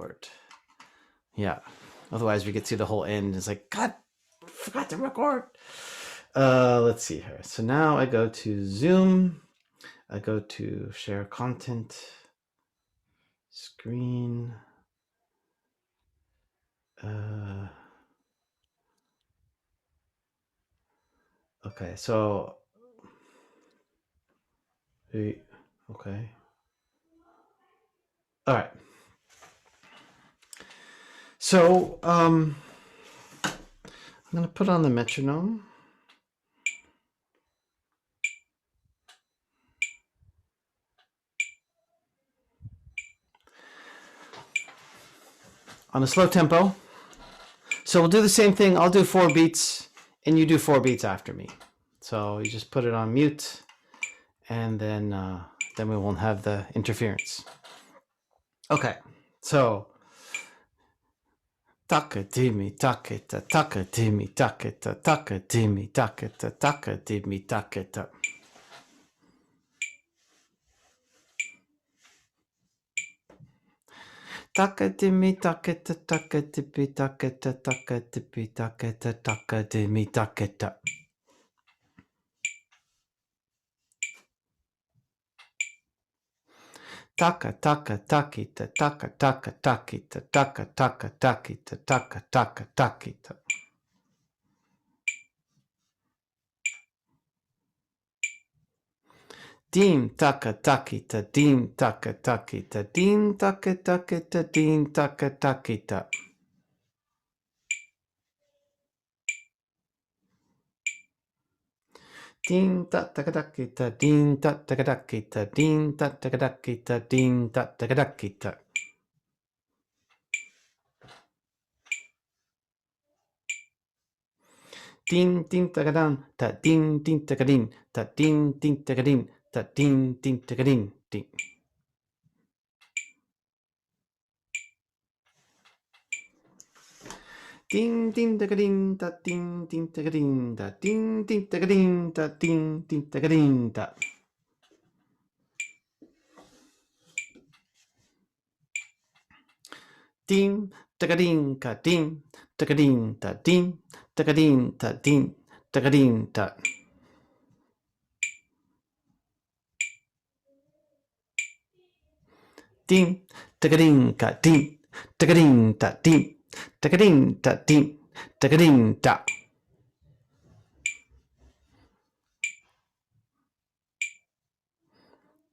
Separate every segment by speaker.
Speaker 1: record. Yeah. Otherwise, we get to the whole end. It's like, God, I forgot to record. Let's see here. So now I go to Zoom. I go to share content, screen. Okay, so okay. All right. So I'm gonna put on the metronome. On a slow tempo. So we'll do the same thing. I'll do 4 beats and you do 4 beats after me. So you just put it on mute and then we won't have the interference. Okay, so taka dimi taketa taka dimi taketa taka dimi taketa taka dimi taketa. Taka dimi taketa taka dibi taketa taka dibi taketa taka dimi taketa. Taka taka takita taka taka takita taka taka takita taka taka takita. Dim taka takita dim taka takita dim taka takita dim taka takita. Dim taka takita dim taka takita dim taka takita dim taka takita. Din din tagadam ta din din tagadin ta din din tagadin ta din din tagadin din. Din din tagadin ta din din tagadin ta din din tagadin ta din din tagadin ta. Dim tagadin ka dim tagadin ta dim tagadin ta dim tagadin ta. Dim tagadin ka dim tagadin ta dim tagadin ta dim tagadin ta.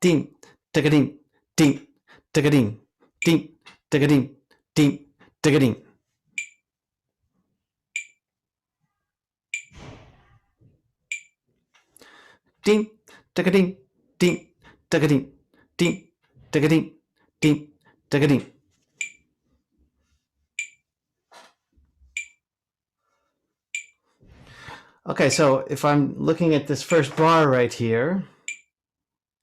Speaker 1: Dim tagadin dim tagadin dim tagadin dim tagadin. Dim tagadin dim tagadin dim tagadin dim tagadin. Okay, so if I'm looking at this first bar right here,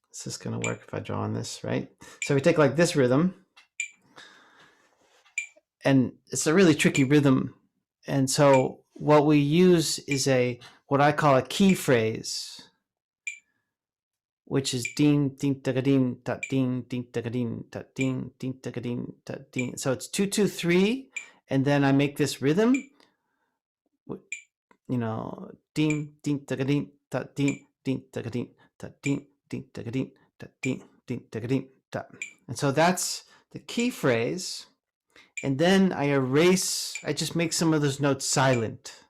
Speaker 1: this is going to work if I draw on this, right? So we take like this rhythm, and it's a really tricky rhythm. And so what we use is what I call a key phrase, which is ding ding tagadin ta ding ding tagadin ta ding ding tagadin ta ding. So it's 2 2 3, and then I make this rhythm. You know, ding ding tagadin ta ding ding tagadin ta ding ding tagadin ta ding ding tagadin ta. And so that's the key phrase. And then I just make some of those notes silent.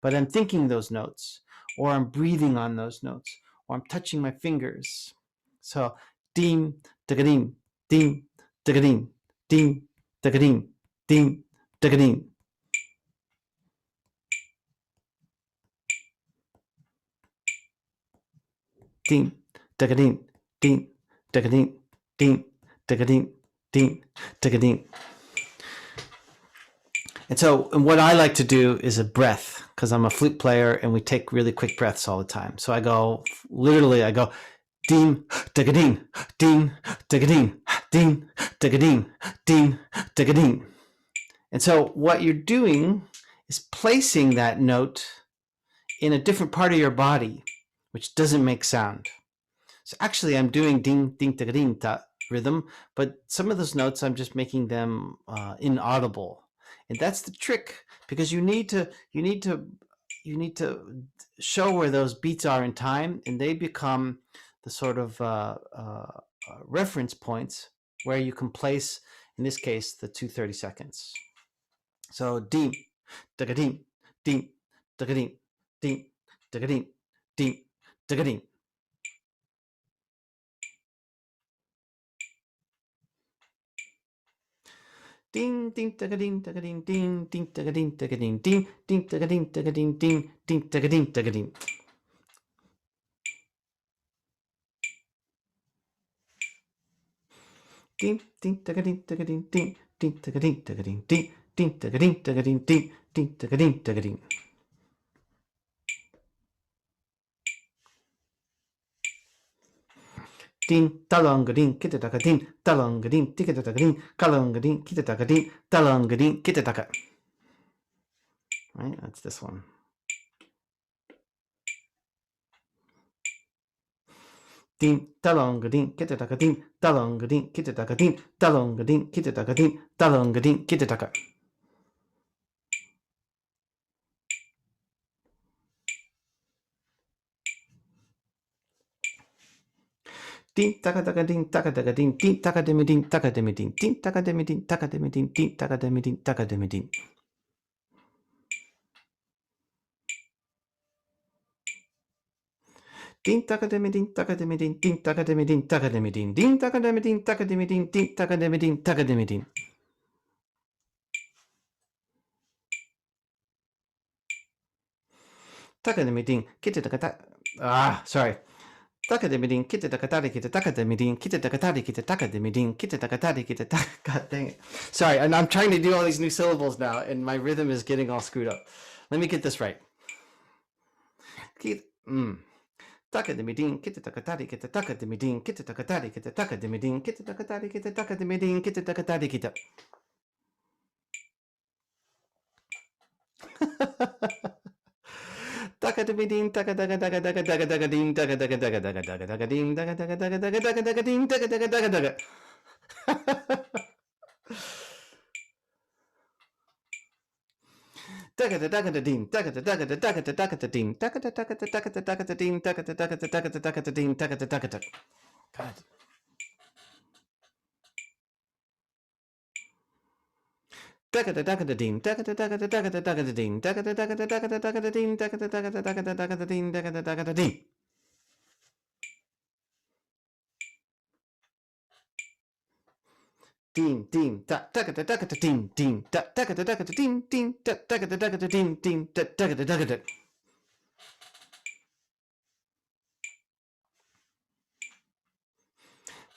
Speaker 1: But I'm thinking those notes, or I'm breathing on those notes, or I'm touching my fingers. So dim tagadin dim tagadin dim tagadin dim tagadin. Ding, tagading, ding, tagading, ding, tagading, ding, tagading. And so, and what I like to do is a breath, because I'm a flute player and we take really quick breaths all the time. So I go, literally, I go, ding, tagading, ding, tagading, ding, tagading, ding, tagading. And so what you're doing is placing that note in a different part of your body, which doesn't make sound. So actually I'm doing ding, ding, tagading, ta, rhythm, but some of those notes I'm just making them inaudible, and that's the trick, because you need to show where those beats are in time, and they become the sort of reference points where you can place, in this case, the 230 seconds. So deem, dagadeem, deem, dagadeem, deem, dagadeem, deem, dagadeem. Ding ding dagading dagading ding ding dagading dagading ding ding dagading dagading ding ding dagading dagading. Ding ding dagading dagading ding ding dagading dagading ding ding dagading dagading ding ding dagading dagading. Ding talongading kitadagading talongading tikadagading kalongading kitadagading talongading kitadaga. Right, that's this one. Ding talongading kitadagading talongading kitadagading talongading kitadagading talongading kitadaga. Ding takadagading takadagading ding takademiding takademiding ding takademiding takademiding ding takademiding takademiding. Ding takademiding takademiding ding takademiding takademiding ding takademiding takademiding ding takademiding takademiding. Takademiding kitadagata. Sorry. Takademiding kitadakatari kitakademiding kitadakatari kitakademiding kitadakatari kitak. God dang it. Sorry, and I'm trying to do all these new syllables now, and my rhythm is getting all screwed up. Let me get this right. Takademiding kitadakatari kitakademiding kitadakatari kitakademiding kitadakatari kitakademiding kitadakatari kita. Takademiding takadagadagadagadagading takadagadagadagadagading takadagadagadagadagading takadagadagadagadaga. Takadadagadading takadadagadadagadadagadading takadadagadadagadading takadadagadadagadading takadadagadad. God. Takadadagadading takadadagadadagadading takadadagadadagadading takadadagadadagadading takadadagadading. Ding ding da takadadagadading ding da takadadagadading ding da takadadagadading ding da takadadagadad.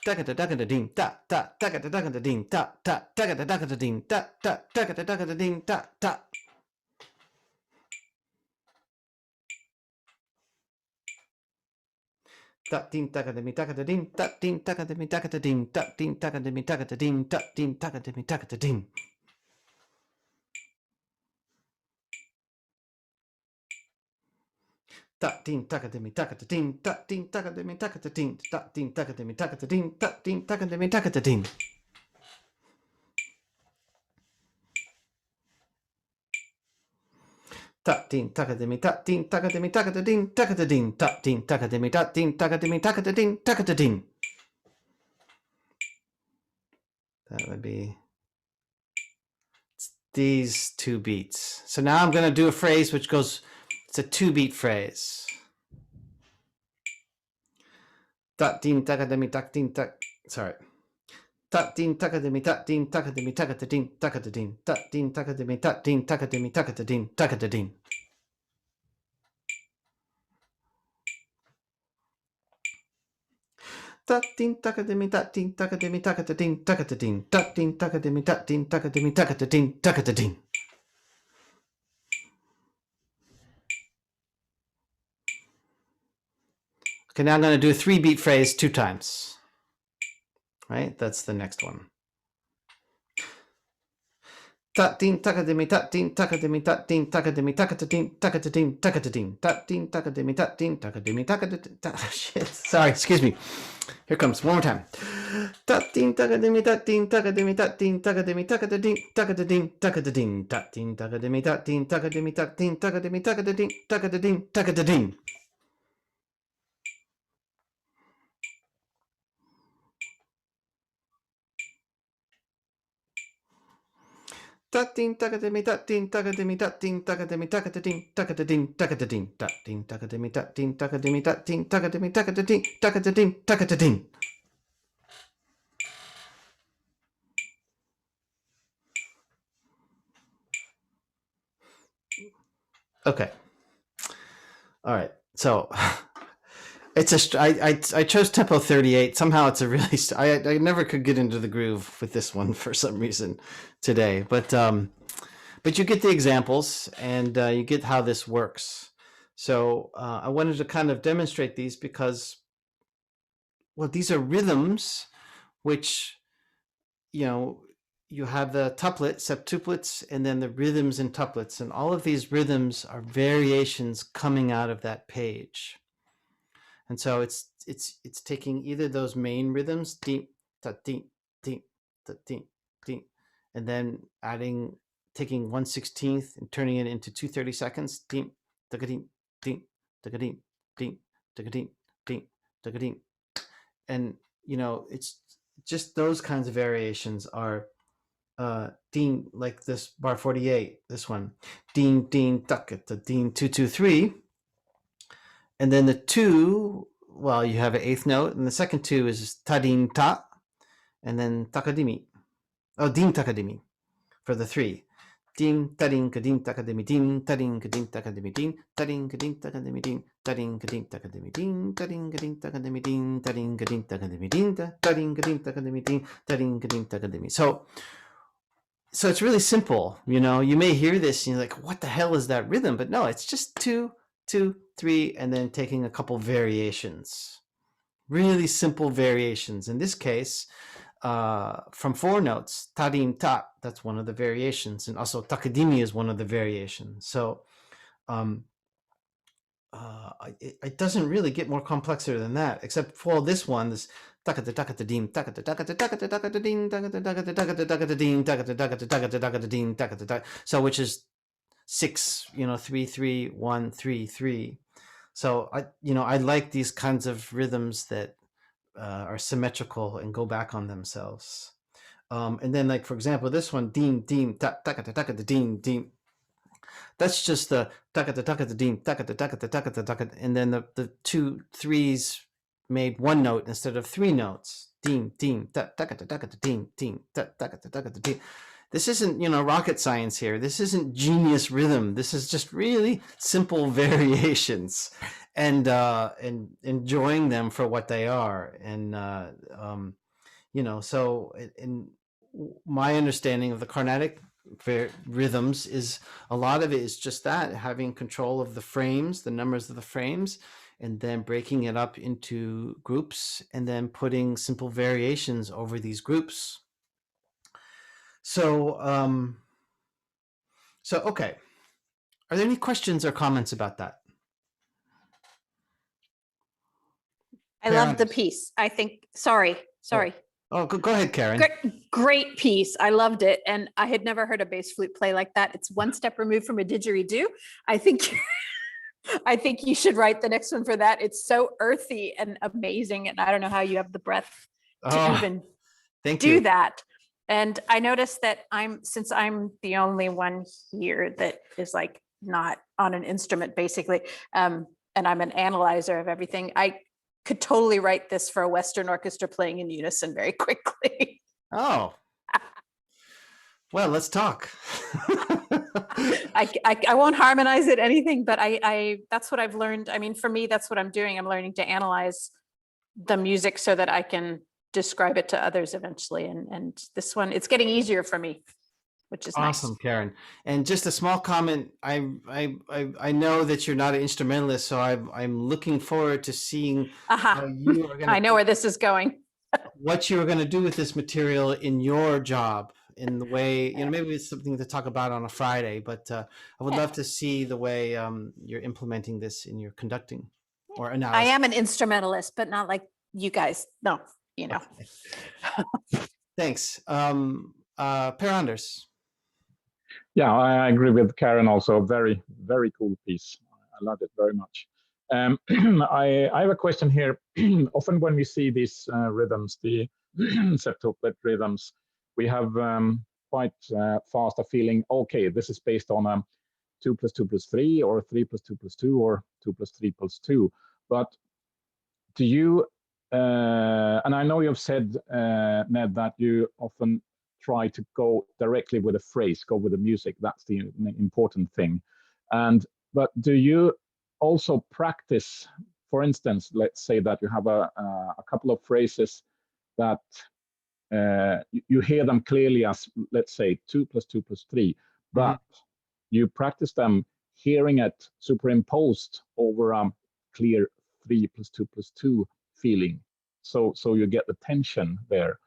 Speaker 1: Takadadagadading da da takadadagadading da da takadadagadading da da takadadagadading da da. Ding takademi takadading ding takademi takadading ding takademi takadading ding takademi takadading. Ding takademi takadading ding takademi takadading ding takademi takadading ding takademi takadading. Ding takademi ding takademi takadading takadading ding takademi ding takademi takadading takadading. That would be these two beats. So now I'm going to do a phrase which goes, it's a 2-beat phrase. Din takademi din tak. Sorry. Din takademi din takademi takadading takadading din takademi din takademi takadading takadading. Din takademi din takademi takadading takadading din takademi din takademi takadading takadading. Okay, now I'm going to do a 3-beat phrase 2 times. Right? That's the next one. Tatin takadimi tatin takadimi tatin takadimi takatatin takatatin takatatin tatin takadimi tatin takadimi takatatin. Shit. Sorry, excuse me. Here comes one more time. Tatin takadimi tatin takadimi tatin takadimi takatatin takatatin takatatin tatin takadimi tatin takadimi tatin takadimi takatatin takatatin takatatin. Tatin takademi tatin takademi tatin takademi takatatin takatatin takatatin tatin takademi tatin takademi tatin takademi takatatin takatatin takatatin. Okay. All right. So it's I chose tempo 38. Somehow it's a really I never could get into the groove with this one for some reason today. But you get the examples and you get how this works. So I wanted to kind of demonstrate these because, well, these are rhythms which, you know, you have the tuplet, septuplets, and then the rhythms in tuplets. And all of these rhythms are variations coming out of that page. And so it's taking either those main rhythms, deep, ta deep, deep, ta deep, deep, and then taking 1/16 and turning it into 2/32, deep, deep, deep, deep, deep, deep, deep, deep, and it's just those kinds of variations are dean, like this bar 48, this one, dean dean tucket, the dean 223. And then the 2, well, you have an eighth note, and the second 2 is tadin ta, and then takadimi. Oh, din takadimi for the 3. Din tadin kadin takadimi din tadin kadin takadimi din tadin kadin takadimi din tadin kadin takadimi din tadin kadin takadimi din tadin kadin takadimi din tadin kadin takadimi din tadin kadin takadimi. So it's really simple. You may hear this and you're like, what the hell is that rhythm? But no, it's just 2, 2, 3, and then taking a couple variations, really simple variations. In this case, from 4 notes, tadim ta, that's one of the variations, and also takadimi is one of the variations. So it doesn't really get more complex than that, except for this one, this takata takata dim takata takata takata takata dim takata takata takata takata dim takata takata takata takata dim takata. So which is 6, 3 3 1 3 3. So I like these kinds of rhythms that are symmetrical and go back on themselves. And then, like, for example, this one, deem deem takata takata deem deem. That's just the takata takata deem takata takata takata takata, and then the 2 3s made one note instead of 3 notes. Deem deem takata takata deem deem takata takata deem. This isn't, rocket science here. This isn't genius rhythm. This is just really simple variations, and enjoying them for what they are. And so in my understanding of the Carnatic rhythms is a lot of it is just that, having control of the frames, the numbers of the frames, and then breaking it up into groups and then putting simple variations over these groups. So okay, are there any questions or comments about that?
Speaker 2: I love the piece. I think, sorry.
Speaker 1: Oh, go ahead, Karen.
Speaker 2: Great piece. I loved it. And I had never heard a bass flute play like that. It's one step removed from a didgeridoo. I think you should write the next one for that. It's so earthy and amazing. And I don't know how you have the breath to even do that. And I noticed that since I'm the only one here that is like not on an instrument basically, and I'm an analyzer of everything, I could totally write this for a Western orchestra playing in unison very quickly.
Speaker 1: Oh, well, let's talk.
Speaker 2: I won't harmonize it anything, but I that's what I've learned. I mean, for me, that's what I'm doing. I'm learning to analyze the music so that I can describe it to others eventually. And this one, it's getting easier for me, which is
Speaker 1: awesome,
Speaker 2: nice.
Speaker 1: Karen. And just a small comment. I know that you're not an instrumentalist, so I'm looking forward to seeing how you are going to.
Speaker 2: I know where this is going.
Speaker 1: What you are going to do with this material in your job in the way, maybe it's something to talk about on a Friday, but I would
Speaker 2: Yeah.
Speaker 1: love to see the way you're implementing this in your conducting or
Speaker 2: I
Speaker 1: analysis.
Speaker 2: am an instrumentalist, but not like you guys. No,
Speaker 1: Thanks. Per Anders.
Speaker 3: Yeah, I agree with Karen also. Very, very cool piece. I loved it very much. I have a question here. Often when we see these rhythms, the septuplet rhythms, we have quite fast a feeling, okay, this is based on a 2 + 2 + 3 or 3 + 2 + 2 or 2 + 3 + 2. But do you, and I know you've said, Ned, that you often try to go directly with a phrase, go with the music. That's the important thing. But do you also practice, for instance, let's say that you have a couple of phrases that you hear them clearly as, let's say, 2 + 2 + 3, but you practice them hearing it superimposed over a clear 3 + 2 + 2 feeling. So you get the tension there.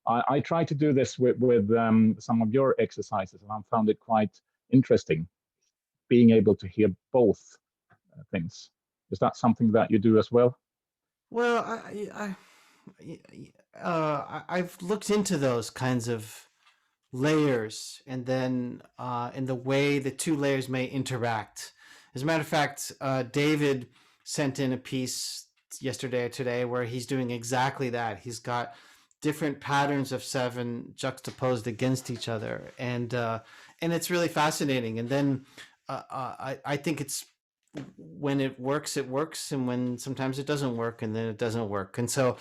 Speaker 3: I try to do this with some of your exercises, and I found it quite interesting, being able to hear both things. Is that something that you do as well?
Speaker 1: Well, I've looked into those kinds of layers, and then in the way the two layers may interact. As a matter of fact, David sent in a piece yesterday or today where he's doing exactly that. He's got different patterns of 7 juxtaposed against each other, and it's really fascinating. And then I think it's, when it works, and when sometimes it doesn't work, and then it doesn't work. And so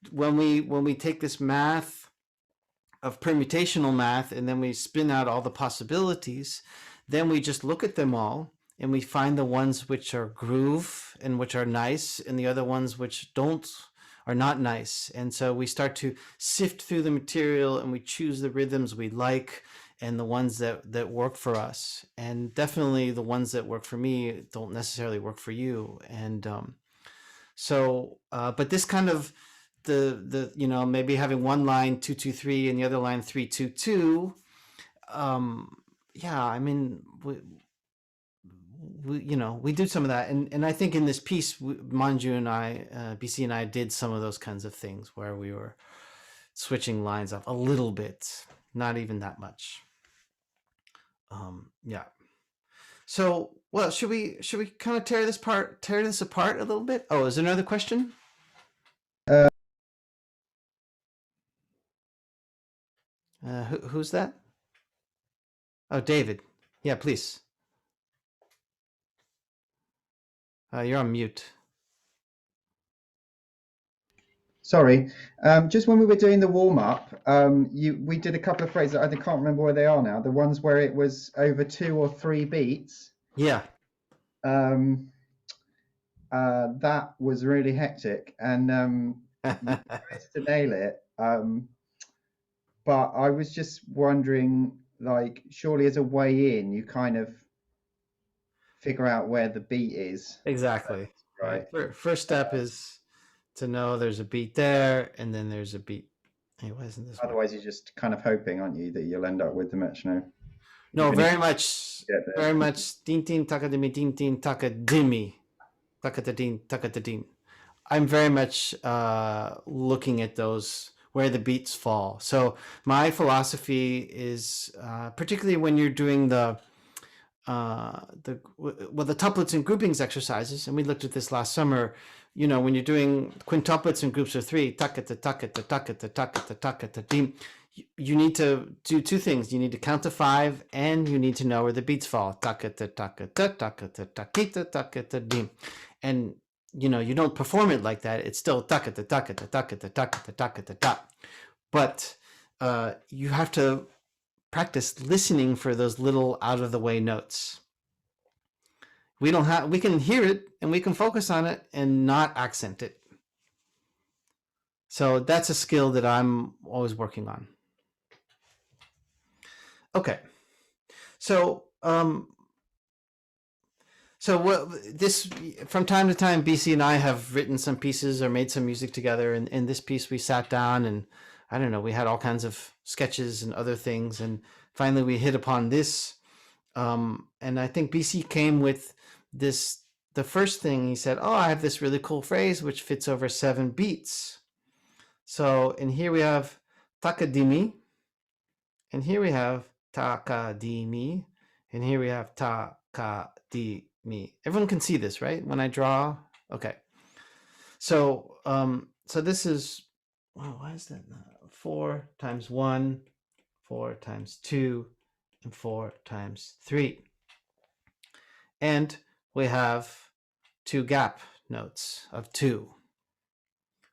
Speaker 1: when we take this math of permutational math, and then we spin out all the possibilities, then we just look at them all, and we find the ones which are groove and which are nice, and the other ones which are not nice. And so we start to sift through the material, and we choose the rhythms we like and the ones that work for us. And definitely the ones that work for me don't necessarily work for you. And but this kind of the maybe having one line 2-2-3 and the other line 3-2-2, yeah, I mean, we do some of that, and I think in this piece, Manju and I, BC and I, did some of those kinds of things where we were switching lines up a little bit, not even that much. Yeah. So, well, should we kind of tear this apart a little bit? Oh, is there another question? Who's that? Oh, David. Yeah, please. You're on mute.
Speaker 4: Sorry. Just when we were doing the warm up, we did a couple of phrases. I can't remember where they are now. The ones where it was over 2 or 3 beats.
Speaker 1: Yeah.
Speaker 4: That was really hectic, and you managed to nail it. But I was just wondering, like, surely as a way in, you kind of figure out where the beat is.
Speaker 1: Exactly.
Speaker 4: Right.
Speaker 1: First step is to know there's a beat there, and then there's a beat. Hey, why isn't this working?
Speaker 4: Otherwise, you're just kind of hoping, aren't you, that you'll end up with the metronome?
Speaker 1: No, very much. Very much. Din din takadimi, din din takadimi, takatadin takatadin. I'm very much looking at those, where the beats fall. So my philosophy is, particularly when you're doing the tuplets and groupings exercises, and we looked at this last summer. When you're doing quintuplets and groups of 3, takata takata takata takata takata dim, you need to do 2 things. You need to count to 5, and you need to know where the beats fall. Takata takata takata takita takata dim, and you don't perform it like that. It's still takata takata takata takata takata ta. But you have to practice listening for those little out of the way notes. We can hear it, and we can focus on it and not accent it. So that's a skill that I'm always working on. Okay. So this, from time to time, BC and I have written some pieces or made some music together. And in this piece, we sat down, and I don't know, we had all kinds of sketches and other things, and finally we hit upon this. And I think BC came with this. The first thing he said, "Oh, I have this really cool phrase which fits over 7 beats." So, and here we have takadimi, and here we have takadimi, and here we have takadimi. Everyone can see this, right? When I draw, okay. So, so this is, wow, why is that not? 4 times 1, 4 times 2, and 4 times 3. And we have 2 gap notes of 2,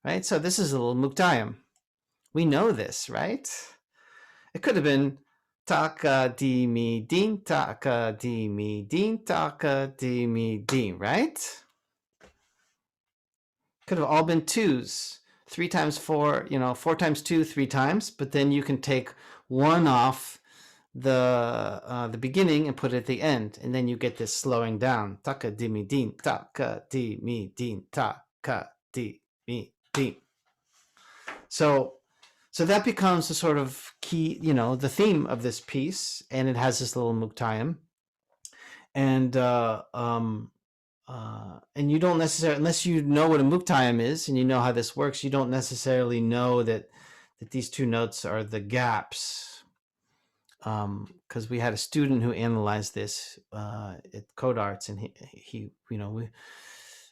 Speaker 1: right? So this is a little muktayam. We know this, right? It could have been taka di mi din, taka di mi din, taka di mi din, right? Could have all been 2s. 3 times 4, 4 times 2, 3 times, but then you can take 1 off the beginning and put it at the end, and then you get this slowing down. Taka di mi din, taka di mi din, taka di mi din. So that becomes the sort of key, the theme of this piece, and it has this little muktayam. And and you don't necessarily, unless you know what a muktayam is and you know how this works, you don't necessarily know that these 2 notes are the gaps. Because we had a student who analyzed this at Code Arts, and he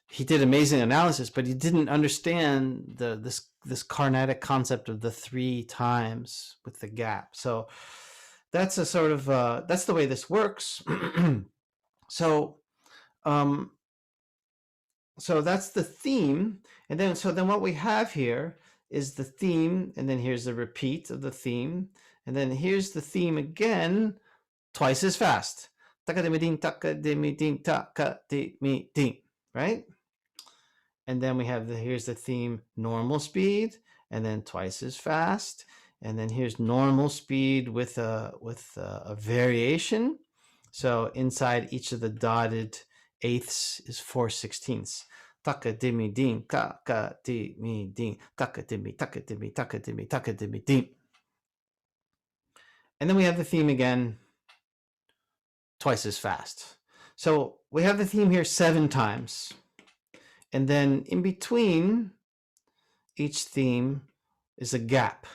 Speaker 1: he did amazing analysis, but he didn't understand this Carnatic concept of the 3 times with the gap. So that's a sort of that's the way this works. So so that's the theme, and then what we have here is the theme, and then here's the repeat of the theme, and then here's the theme again, twice as fast. Takadimidin, takadimidin, takadimidin, right? And then we have here's the theme, normal speed, and then twice as fast, and then here's normal speed with a variation. So inside each of the dotted eighths is 4/16. Takadimidin, takadimidin, takadimi, takadimi, takadimi, takadimidin. And then we have the theme again, twice as fast. So we have the theme here 7 times. And then in between each theme is a gap.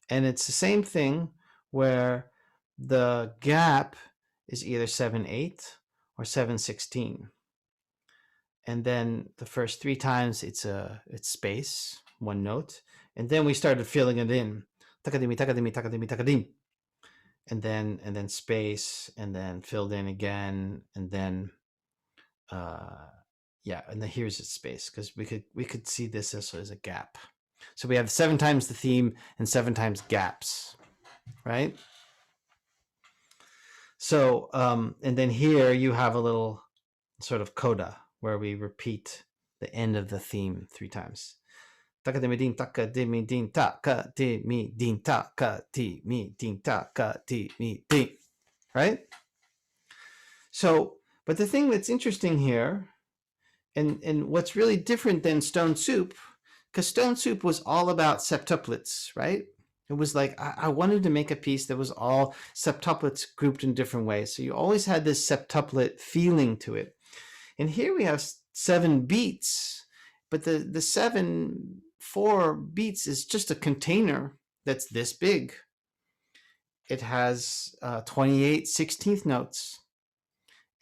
Speaker 1: And it's the same thing where the gap is either 7/8 or 7/16. And then the first 3 times it's space, 1 note. And then we started filling it in. Takadimi, takadimi, takadimi, takadim. And then space, and then filled in again, and then yeah, and then here's its space, because we could see this as a gap. So we have 7 times the theme and 7 times gaps, right? So and then here you have a little sort of coda where we repeat the end of the theme 3 times. Takadimidin, takadimidin, takadimidin, takadimidin, takadimidin, right? So, but the thing that's interesting here, and what's really different than Stone Soup, because Stone Soup was all about septuplets, right? It was like, I wanted to make a piece that was all septuplets grouped in different ways. So you always had this septuplet feeling to it. And here we have 7 beats, but the 4 beats is just a container that's this big. It has 28 16th notes.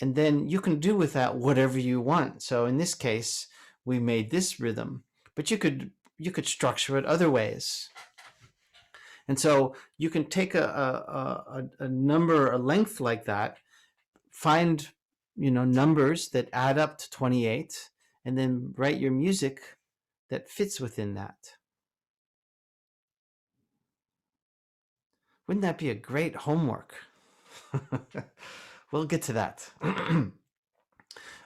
Speaker 1: And then you can do with that whatever you want. So in this case, we made this rhythm, but you could structure it other ways. And so you can take a number, a length like that, find numbers that add up to 28, and then write your music that fits within that. Wouldn't that be a great homework? We'll get to that.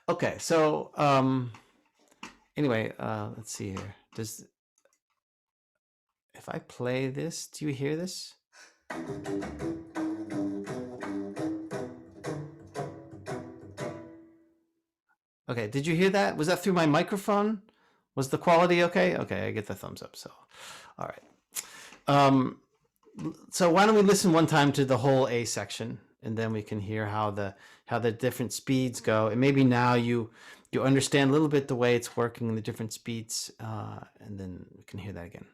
Speaker 1: Okay, so anyway, let's see here. If I play this, do you hear this? Okay, did you hear that? Was that through my microphone? Was the quality okay? Okay, I get the thumbs up, so all right. So why don't we listen one time to the whole A section, and then we can hear how the different speeds go, and maybe now you understand a little bit the way it's working in the different speeds, and then we can hear that again.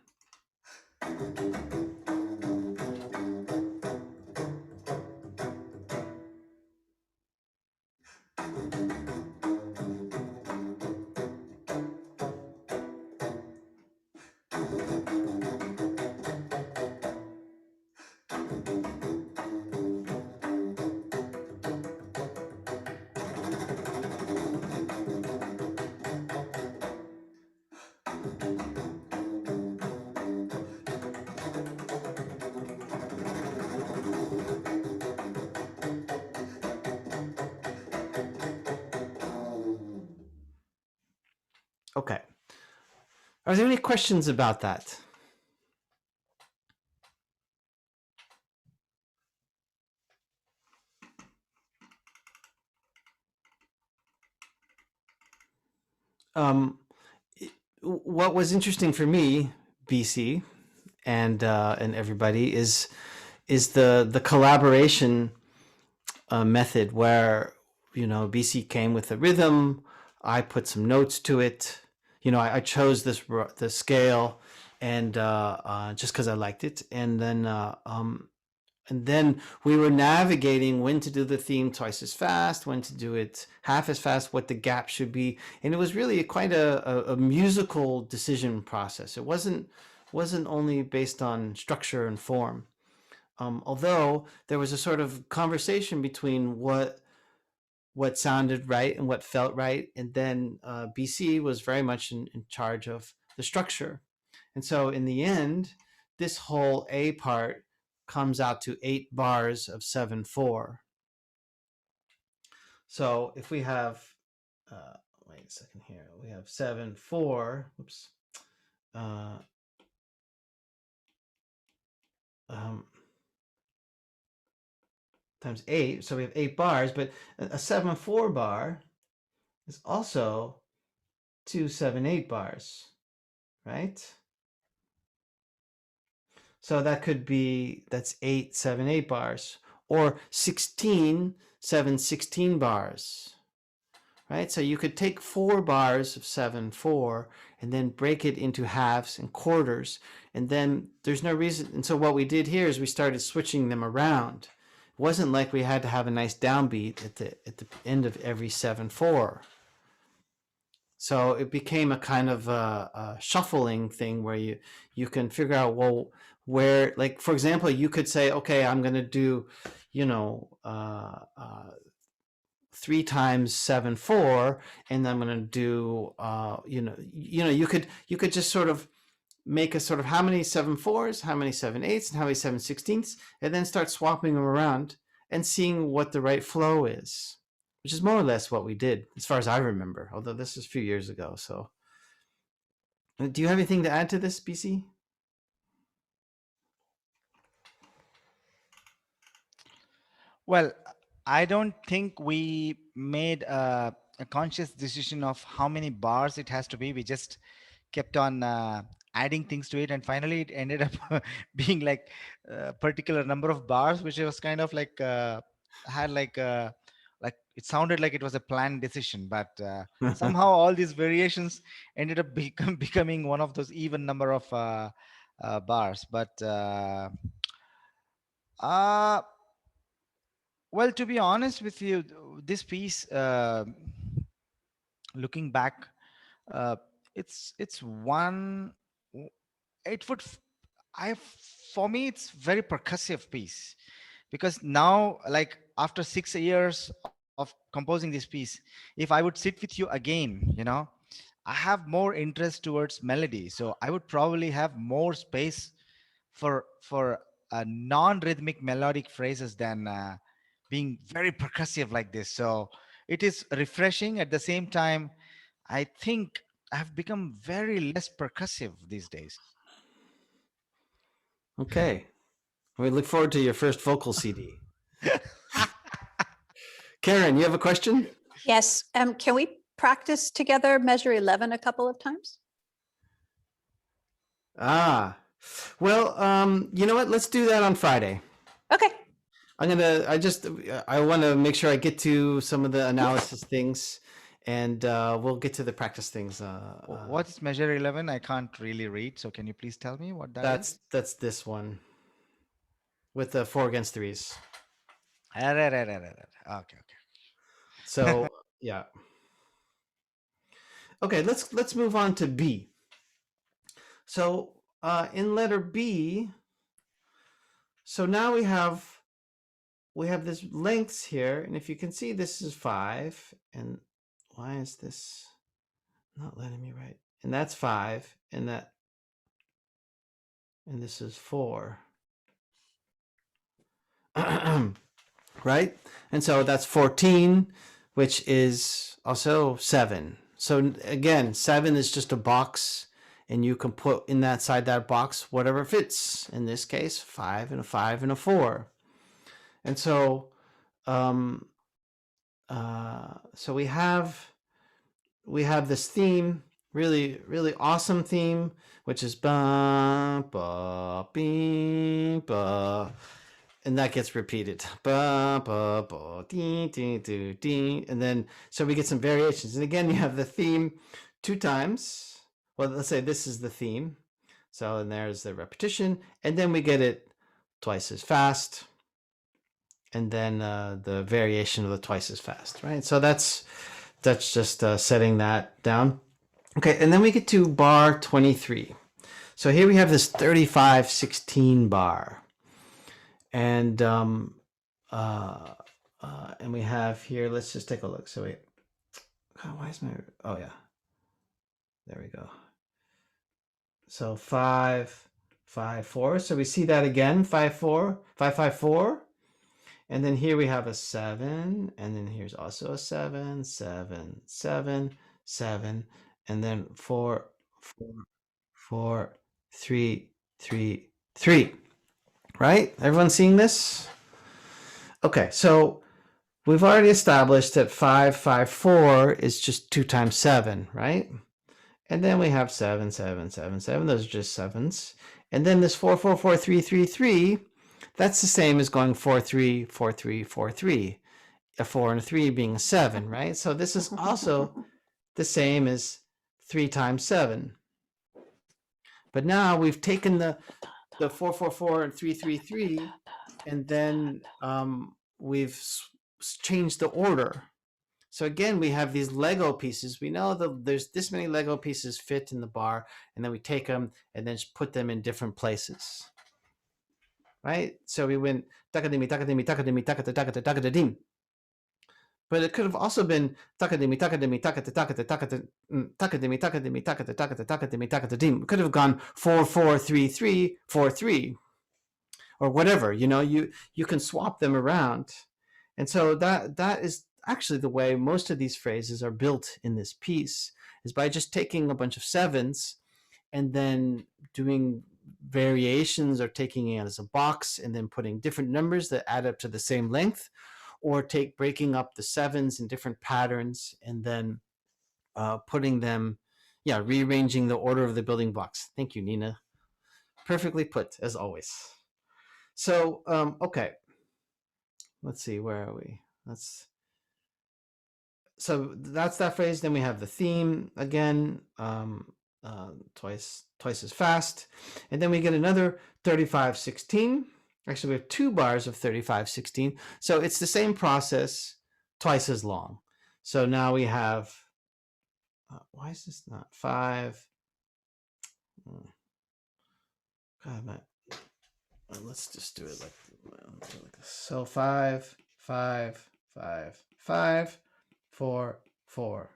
Speaker 1: Okay. Are there any questions about that? What was interesting for me, BC, and everybody is the collaboration method where BC came with a rhythm. I put some notes to it. I chose the scale, and just because I liked it, and then we were navigating when to do the theme twice as fast, when to do it half as fast, what the gap should be, and it was really quite a musical decision process. It wasn't only based on structure and form. Although there was a sort of conversation between what sounded right and what felt right, and then BC was very much in charge of the structure. And so in the end, this whole A part comes out to 8 bars of 7/4. So if we have, wait a second here, we have 7/4. Whoops. Times 8, so we have 8 bars, but a 7/4 bar is also 2 7/8 bars, right? So that's 8 7/8 bars, or 16 7 16 bars, right? So you could take 4 bars of 7/4 and then break it into halves and quarters, and then there's no reason. And so what we did here is we started switching them around. It wasn't like we had to have a nice downbeat at the end of every 7/4. So it became a kind of a shuffling thing where you can figure out, well, where, like, for example, you could say, okay, I'm going to do, 3 times 7/4, and I'm going to do, you could just sort of make a sort of how many 7/4s, how many 7/8s, and how many 7/16s, and then start swapping them around and seeing what the right flow is, which is more or less what we did, as far as I remember, although this is a few years ago. So do you have anything to add to this, BC?
Speaker 5: Well, I don't think we made a conscious decision of how many bars it has to be. We just kept on adding things to it, and finally it ended up being like a particular number of bars, which was kind of like had like it sounded like it was a planned decision, but somehow all these variations ended up becoming one of those even number of bars. But well, to be honest with you, this piece, looking back, uh, it's one. It would, I for me, it's very percussive piece, because now, like after 6 years of composing this piece, if I would sit with you again, I have more interest towards melody. So I would probably have more space for non-rhythmic melodic phrases than being very percussive like this. So it is refreshing. At the same time, I think I've become very less percussive these days.
Speaker 1: Okay. We look forward to your first vocal CD. Karen, you have a question?
Speaker 2: Yes. Can we practice together measure 11 a couple of times?
Speaker 1: Ah, Well, you know what? Let's do that on Friday.
Speaker 2: Okay.
Speaker 1: I want to make sure I get to some of the analysis things, and we'll get to the practice things.
Speaker 5: What's measure 11? I can't really read. So can you please tell me what that is?
Speaker 1: That's this one with the 4 against 3s.
Speaker 5: Okay.
Speaker 1: So yeah. Okay, let's move on to B. So in letter B, so now we have this lengths here, and if you can see, this is 5, and why is this not letting me write? And that's 5, and this is 4. Right? And so that's 14, which is also 7. So again, 7 is just a box, and you can put inside that box whatever fits. In this case, 5 and a 5 and a 4. And so so we have this theme, really, really awesome theme, which is ba ba bing ba, and that gets repeated. Ba ba ba ding ding ding ding, and then so we get some variations. And again, you have the theme 2 times. Well, let's say this is the theme. So and there's the repetition, and then we get it twice as fast. And then the variation of the twice as fast, right? So that's just setting that down. Okay, and then we get to bar 23. So here we have this 35-16 bar. And we have here, let's just take a look. So wait, God, why is my, oh yeah, there we go. So 5, 5, 4. So we see that again, 5, 4, 5, 5, 4. And then here we have a 7, and then here's also a 7, 7, 7, 7, and then 4, 4, 4, 3, 3, 3. Right? Everyone seeing this? Okay, so we've already established that 5, 5, 4 is just 2 times 7, right? And then we have 7, 7, 7, 7. Those are just 7s. And then this 4, 4, 4, 3, 3, 3. That's the same as going 4, 3, 4, 3, 4, 3. A 4 and a 3 being a 7, right? So this is also the same as 3 times 7. But now we've taken the 4, 4, 4 and 3, 3, 3, and then we've changed the order. So again, we have these Lego pieces. We know that there's this many Lego pieces fit in the bar, and then we take them and then just put them in different places. Right? So we went takadimi, takadimi, takadimi, takata, takata, takadadim. But it could have also been takadimi, takadimi, takata, takata, takata, takadimi, takadimi, takata, takata, takadimi, takadadim. It could have gone 4, 4, 3, 3, 4, 3, or whatever. You know, you can swap them around, and so that is actually the way most of these phrases are built in this piece, is by just taking a bunch of 7s and then doing variations, or taking it as a box and then putting different numbers that add up to the same length, or breaking up the 7s in different patterns and then putting them, rearranging the order of the building blocks. Thank you, Nina. Perfectly put, as always. So, okay. Let's see, where are we? So that's that phrase. Then we have the theme again, twice as fast. And then we get another 35-16. Actually, we have 2 bars of 35-16. So it's the same process, twice as long. So now we have, why is this not 5? God, let's just do it like this. So 5, 5, 5, 5, 4, 4.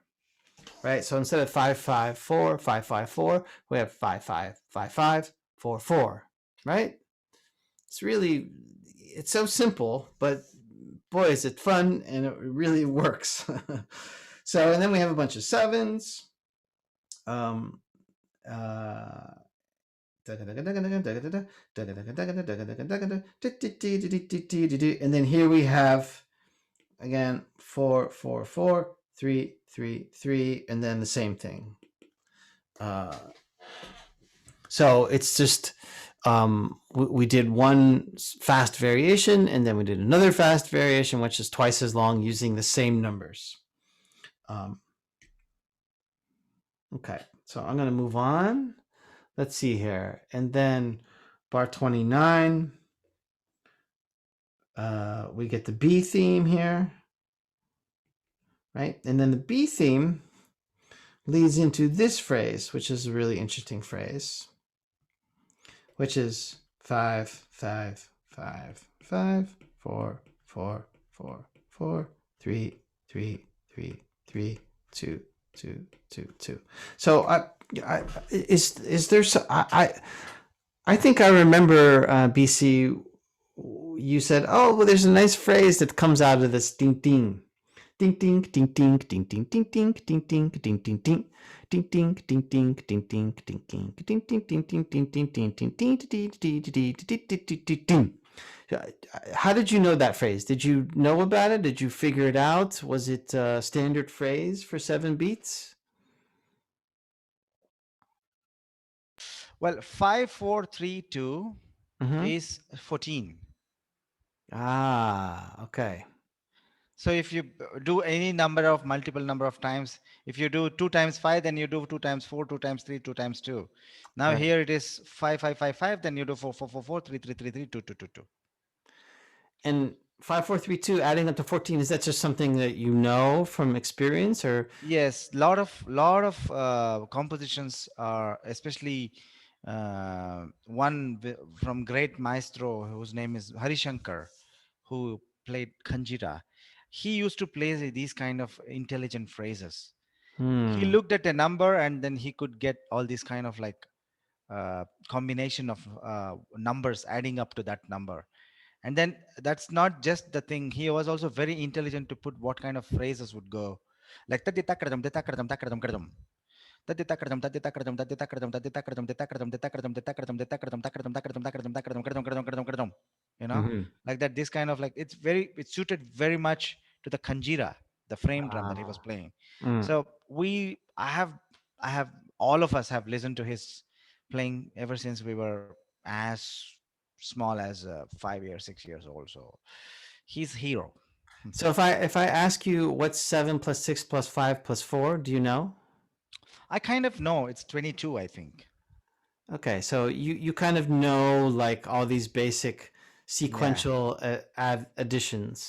Speaker 1: Right? So instead of 5, 5, 4, 5, 5, 4, we have 5, 5, 5, 5, 4, 4. Right? It's so simple, but boy, is it fun, and it really works. So, and then we have a bunch of 7s. And then here we have again 4, 4, 4, 3, 3, 3, and then the same thing. So it's just we did one fast variation, and then we did another fast variation, which is twice as long, using the same numbers. Okay, so I'm going to move on. Let's see here. And then bar 29, we get the B theme here, right? And then the B theme leads into this phrase, which is a really interesting phrase, which is 5, 5, 5, 5, 4, 4, 4, 4, 3, 3, 3, 3, 2, 2, 2, 2. So is there so I think I remember BC. You said, "Oh, well, there's a nice phrase that comes out of this ding ding, ding ding ding ding ding ding ding ding ding ding ding ding ding." Ding ding ding ding ding ding ding ding ding ding ding ding ding ding ding ding ding ding. How did you know that phrase? Did you know about it? Did you figure it out? Was it a standard phrase for 7 beats?
Speaker 5: Well, 5, 4, 3, 2 is 14.
Speaker 1: Ah, okay.
Speaker 5: So if you do any multiple number of times, if you do 2 times 5, then you do 2 times 4, 2 times 3, 2 times 2. Now
Speaker 1: Right.
Speaker 5: here it is 5, 5, 5, 5, then you do 4, 4, 4, 4, 3, 3, 3, 3, 2, 2, 2, 2.
Speaker 1: And 5, 4, 3, 2, adding up to 14, is that just something that you know from experience, or?
Speaker 5: Yes, lot of compositions are, especially one from great maestro whose name is Harishankar, who played Kanjira. He used to play these kind of intelligent phrases. He looked at a number and then he could get all these kind of like combination of numbers adding up to that number. And then that's not just the thing. He was also very intelligent to put what kind of phrases would go, like "Tati takradam, takradam, takradam, takradam. Tati takradam, tati takradam, tati takradam, tati takradam, takradam, takradam, takradam, takradam, takradam, takradam, takradam, takradam, takradam, takradam, takradam, takradam." You know, like that. This kind of like it's suited very much to the kanjira, the frame drum that he was playing. So I have all of us have listened to his playing ever since we were as small as 5 years, 6 years old. So he's hero.
Speaker 1: So if I ask you what's 7 plus 6 plus 5 plus 4, do you know?
Speaker 5: I kind of know it's 22, I think.
Speaker 1: Okay, so you kind of know like all these basic
Speaker 5: Yeah.
Speaker 1: sequential additions.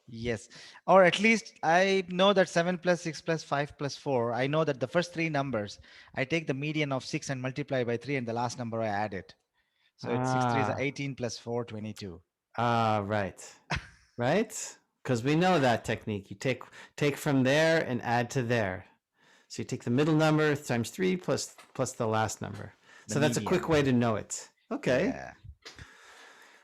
Speaker 5: Yes. Or at least I know that 7 plus 6 plus 5 plus 4. I know that the first three numbers, I take the median of 6 and multiply by 3, and the last number I add it. So it's 6 3 is
Speaker 1: Ah,
Speaker 5: 18 plus 4, 22.
Speaker 1: right, right. Because we know that technique. You take from there and add to there. So you take the middle number times 3 plus the last number.
Speaker 5: The
Speaker 1: So that's a quick
Speaker 5: median.
Speaker 1: way to know it. Okay.
Speaker 5: Yeah.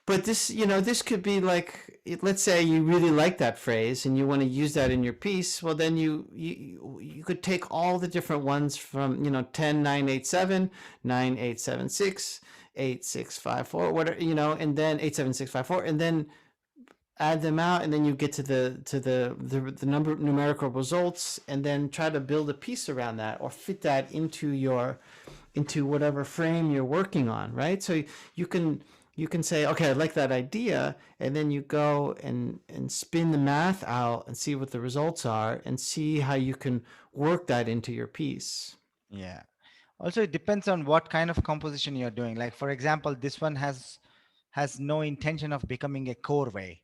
Speaker 1: But this, this could be like, let's say you really like that phrase and you want to use that in your piece. Well, then you could take all the different ones from 10 9 8 7 9 8 7 6 8 6 5 4 whatever, and then 8 7 6 5 4, and then add them out, and then you get to the number numerical results, and then try to build a piece around that or fit that into whatever frame you're working on, right? So you can say, okay, I like that idea, and then you go and spin the math out and see what the results are and see how you can work that into your piece.
Speaker 5: Yeah. Also, it depends on what kind of composition you're doing. Like, for example, this one has no intention of becoming a core way.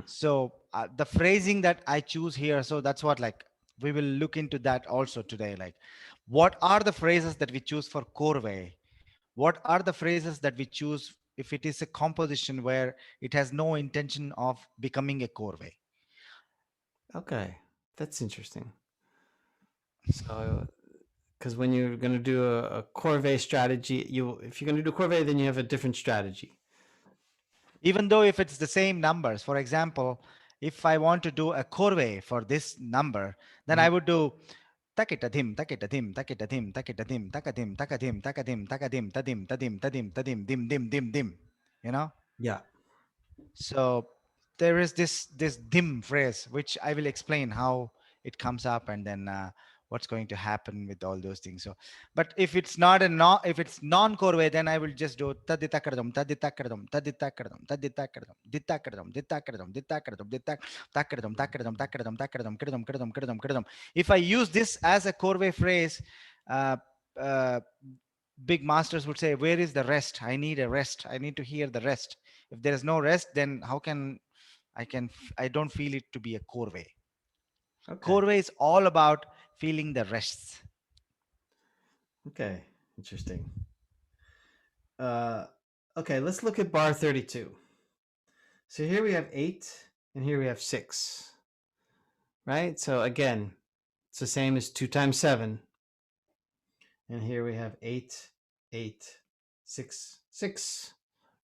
Speaker 5: So the phrasing that I choose here, so that's what, like, we will look into that also today. Like, what are the phrases that we choose for core way? What are the phrases that we choose if it is a composition where it has no intention of becoming a core way?
Speaker 1: Okay, that's interesting. So, because when you're going to do a corvée strategy, if you're going to do corvée, then you have a different strategy.
Speaker 5: Even though if it's the same numbers, for example, if I want to do a corvée for this number, then I would do takitadim, takitadim, takitadim, takitadim, takadim, takadim, takadim, takadim, tadim, tadim, tadim, tadim, dim, dim, dim, dim. You know?
Speaker 1: Yeah.
Speaker 5: So there is this dim phrase, which I will explain how it comes up, and then what's going to happen with all those things. So, but if it's not a if it's non-Corvée, then I will just do taditakradam, taditakradam, taditakradam, taditakradam, ditakradam, ditakradam, ditakradam, ditakradam, takradam, takradam, takradam, kradam, kradam, kradam, kradam. If I use this as a Corvée phrase, uh, uh, big masters would say, where is the rest? I need a rest. I need to hear the rest. If there is no rest, then how can I don't feel it to be a Corvée.
Speaker 1: Okay.
Speaker 5: Corvée is all about feeling the rests.
Speaker 1: Okay. Interesting. Okay, let's look at bar 32. So here we have 8 and here we have 6. Right? So again, it's the same as 2 times 7. And here we have 8, 8, 6, 6.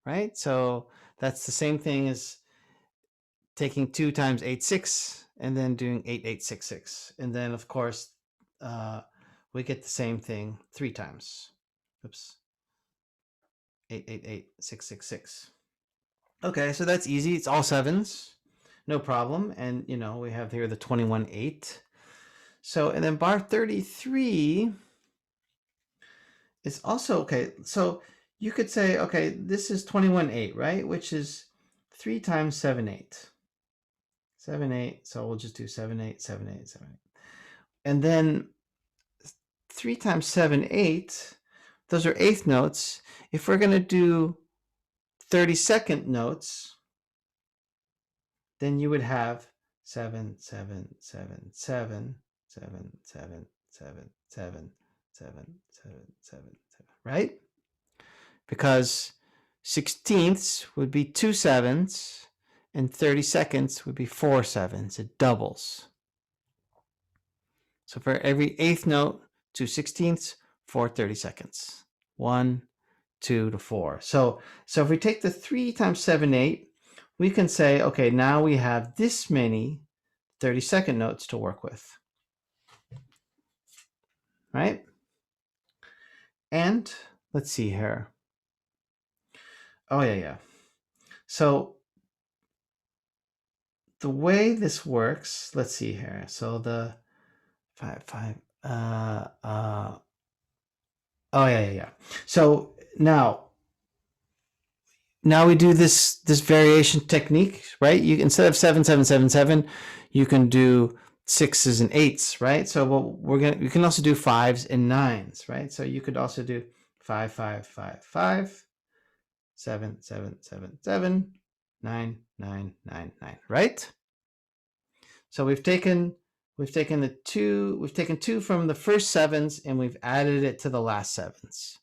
Speaker 1: Right? So that's the same thing as taking 2 times 8, 6, and then doing 8, 8, 6, 6. And then, of course, we get the same thing 3 times. Oops. 8, 8, 8, 6, 6, 6. Okay, so that's easy. It's all 7s. No problem. And, you know, we have here the 21, 8. So, and then bar 33 is also, okay, so you could say, okay, this is 21, 8, right? Which is 3 times 7, 8. 7, 8. So we'll just do 7, 8, 7, 8, 7, 8. And then 3 times 7, 8. Those are eighth notes. If we're going to do 32nd notes, then you would have 7, 7, 7, 7, 7, 7, 7, 7, 7, 7, 7, right? Because 16ths would be 2 7s and 32nds would be 4 7s. It doubles. So for every eighth note, 2 16ths, 4 32nds. 1, 2 to 4. So if we take the 3 times 7, 8, we can say, okay, now we have this many 32nd notes to work with. Right? And let's see here. Oh, yeah. So the way this works, let's see here. So the 5, 5, oh, yeah. So now we do this variation technique, right? You instead of 7, 7, 7, 7, you can do 6s and 8s, right? So you can also do 5s and 9s, right? So you could also do 5, 5, 5, 5, 7, 7, 7, 7, 9, 9, 9, 9, right? So we've taken the 2 from the first 7s and we've added it to the last 7s.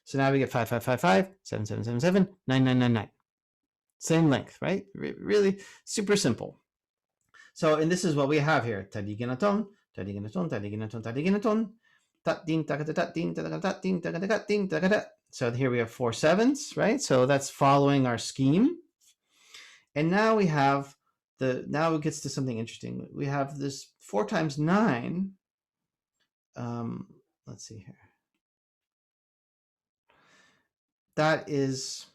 Speaker 1: So now we get 5, 5, 5, 5, 7, 7, 7, 7, 9, 9, 9, 9. Same length, right? Really super simple. So, and this is what we have here. Tadiginaton, tadiginaton, tadiginaton, tadiginaton. Tat-din, takata-tat-din, takata-tat-din, takata-tat-din, takata. So here we have 4 7s, right? So that's following our scheme. And now we have now it gets to something interesting. We have this 4 times 9. Let's see here. That is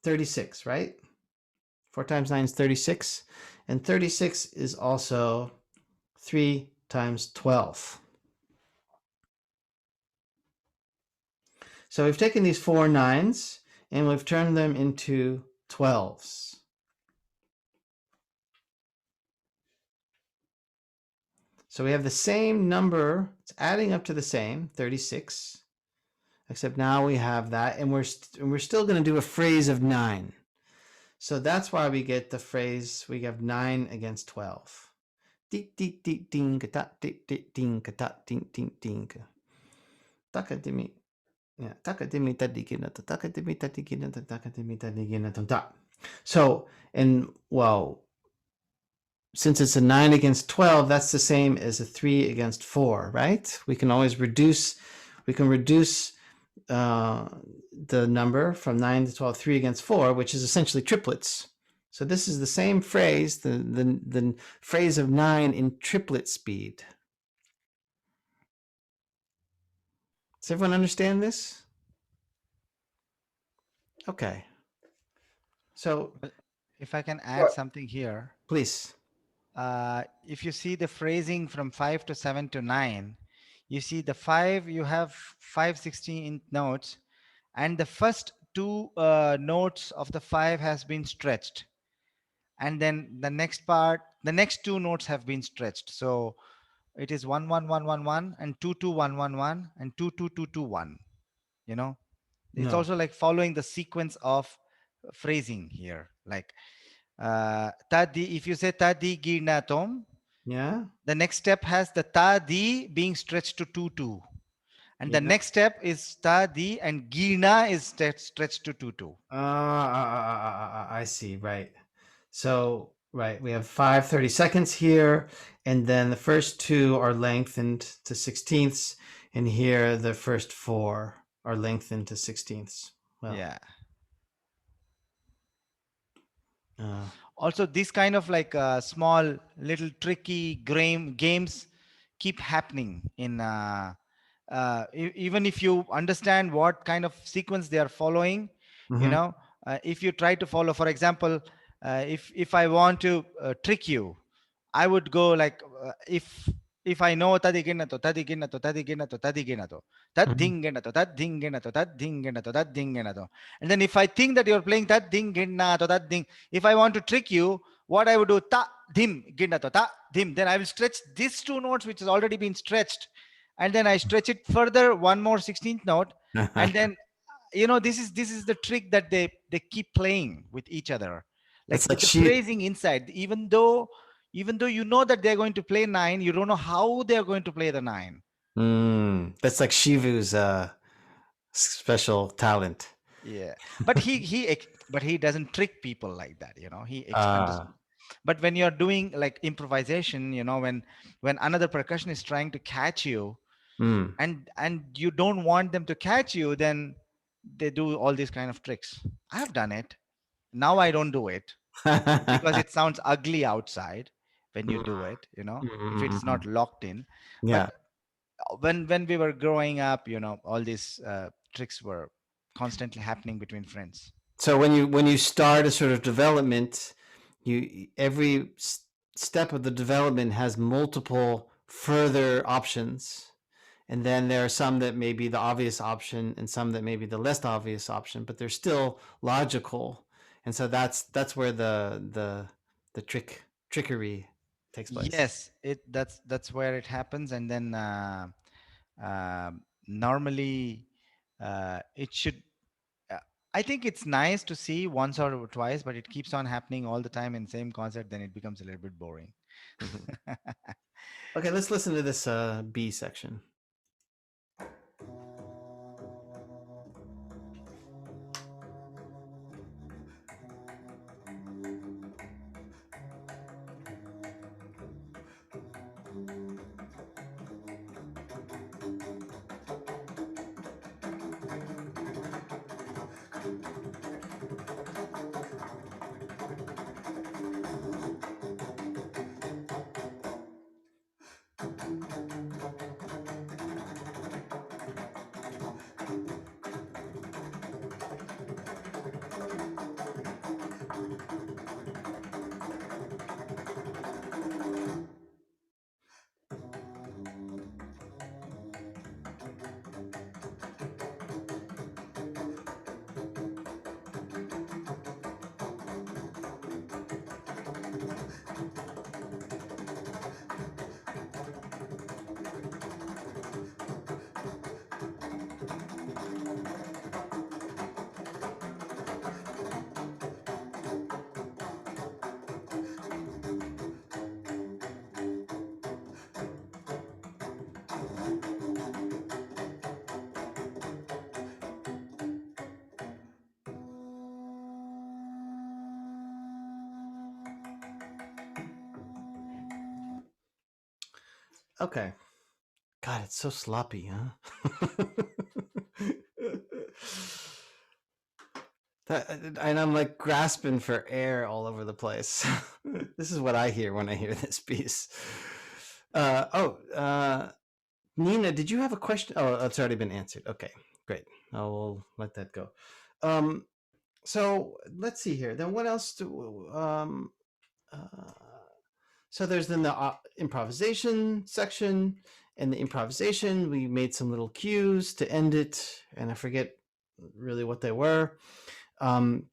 Speaker 1: 36, right? 4 times 9 is 36. And 36 is also 3 times 12. So we've taken these 4 9s and we've turned them into 12s. So we have the same number. It's adding up to the same, 36. Except now we have that, and we're still going to do a phrase of 9. So that's why we get the phrase, we have 9 against 12. Ding ding ding ding ding ding ding ding ding. Takadimi. Yeah, takadimi tadigina takadimi tadigina takadimi tadigina ta. So, and well, since it's a 9 against 12, that's the same as a 3 against 4, right? We can always reduce the number from 9 to 12, 3 against 4, which is essentially triplets. So this is the same phrase, the phrase of 9 in triplet speed. Does everyone understand this? Okay. So
Speaker 5: if I can add something here,
Speaker 1: please.
Speaker 5: If you see the phrasing from 5 to 7 to 9, you see the 5, you have 5/16 notes, and the first two notes of the 5 has been stretched, and then the next part, the next two notes have been stretched. So it is 1 1 1 1 1 and 2 2 1 1 1 and 2 2 2 2 1. You know, it's
Speaker 1: No.
Speaker 5: also like following the sequence of phrasing here. Like tadi, if you say tadi ginatom,
Speaker 1: Yeah.
Speaker 5: the next step has the tadi being stretched to 2 2. And the
Speaker 1: Yeah.
Speaker 5: next step is tadi and gina is stretched to 2 2.
Speaker 1: I see. Right. So, right, we have 5/32 here, and then the first two are lengthened to sixteenths, and here the first four are lengthened to sixteenths. Well,
Speaker 5: Yeah.
Speaker 1: uh,
Speaker 5: Also, this kind of like small little tricky games keep happening in even if you understand what kind of sequence they are following, you
Speaker 1: mhm,
Speaker 5: know, if you try to follow, for example, if I want to trick you, I would go like if I know tadiginato tadiginato tadiginato tadiginato that
Speaker 1: mhm.
Speaker 5: dingenato that dingenato that dingenato that dingenato, and then if I think that you're playing that dingenato that ding, if I want to trick you, what I would do, ta dim ginato ta dim, then I will stretch these two notes which has already been stretched, and then I stretch it further one more 16th note, and then this is the trick that they keep playing with each other, like
Speaker 1: It's like
Speaker 5: with the
Speaker 1: she.
Speaker 5: phrasing inside, even though you know that they're going to play 9, you don't know how they're going to play the 9.
Speaker 1: That's like Shivu's special talent.
Speaker 5: Yeah, but he doesn't trick people like that,
Speaker 1: Uh,
Speaker 5: but when you're doing like improvisation, when another percussion is trying to catch you,
Speaker 1: mm.
Speaker 5: and you don't want them to catch you, then they do all these kind of tricks. I have done it. Now I don't do it because it sounds ugly outside when you do it, if it's not locked in.
Speaker 1: Yeah.
Speaker 5: But when we were growing up, all these tricks were constantly happening between friends.
Speaker 1: So when you start a sort of development, every step of the development has multiple further options, and then there are some that may be the obvious option and some that may be the less obvious option, but they're still logical, and so that's where the trickery takes place.
Speaker 5: Yes, that's where it happens, and then normally it should. Uh, I think it's nice to see once or twice, but it keeps on happening all the time in same concert. Then it becomes a little bit boring.
Speaker 1: Mhm. Okay, let's listen to this B section. Okay. God, it's so sloppy, huh? And I'm like grasping for air all over the place. This is what I hear when I hear this piece. Nina, did you have a question? Oh, it's already been answered. Okay, great. I'll let that go. Um, so let's see here. Then what else do? Uh, so there's then the improvisation section, and the improvisation, we made some little cues to end it, and I forget really what they were. And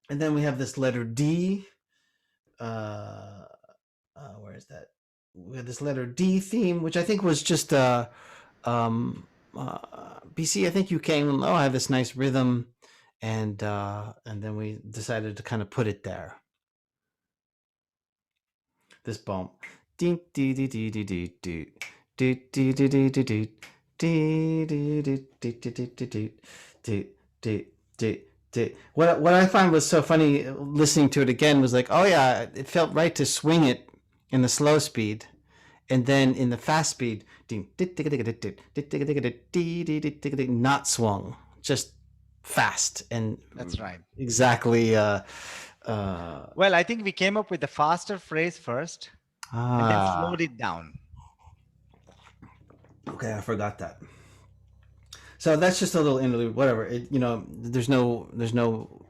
Speaker 1: then we have this letter D. Where is that? We have this letter D theme, which I think was just BC. I think you came. Oh, I have this nice rhythm, and then we decided to kind of put it there. This bump. What I find was so funny listening to it again was like, oh yeah, it felt right to swing it in the slow speed, and then in the fast speed, not swung, just fast and
Speaker 5: That's right.
Speaker 1: exactly.
Speaker 5: Well, I think we came up with the faster phrase first and then slowed it down.
Speaker 1: Okay, I forgot that. So that's just a little interlude. Whatever. There's no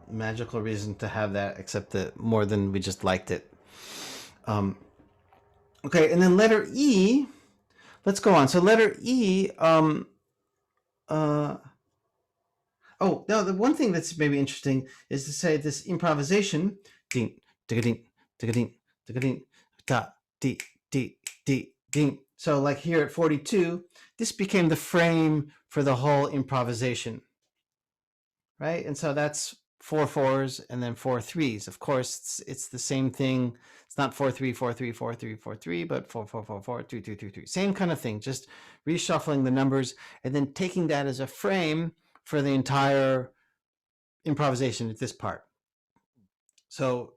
Speaker 1: magical reason to have that except that more than we just liked it. Okay, and then letter E. Let's go on. So letter E. Oh, now the one thing that's maybe interesting is to say this improvisation. Ding, ding, ding, ding, ding, da, dee, dee, dee, ding. So like here at 42, this became the frame for the whole improvisation, right? And so that's 4 4s and then 4 3s. Of course, it's the same thing. It's not 4 3 4 3 4 3 4 3, but 4 4 4 4 3 3 3 3. Same kind of thing. Just reshuffling the numbers and then taking that as a frame for the entire improvisation at this part. So,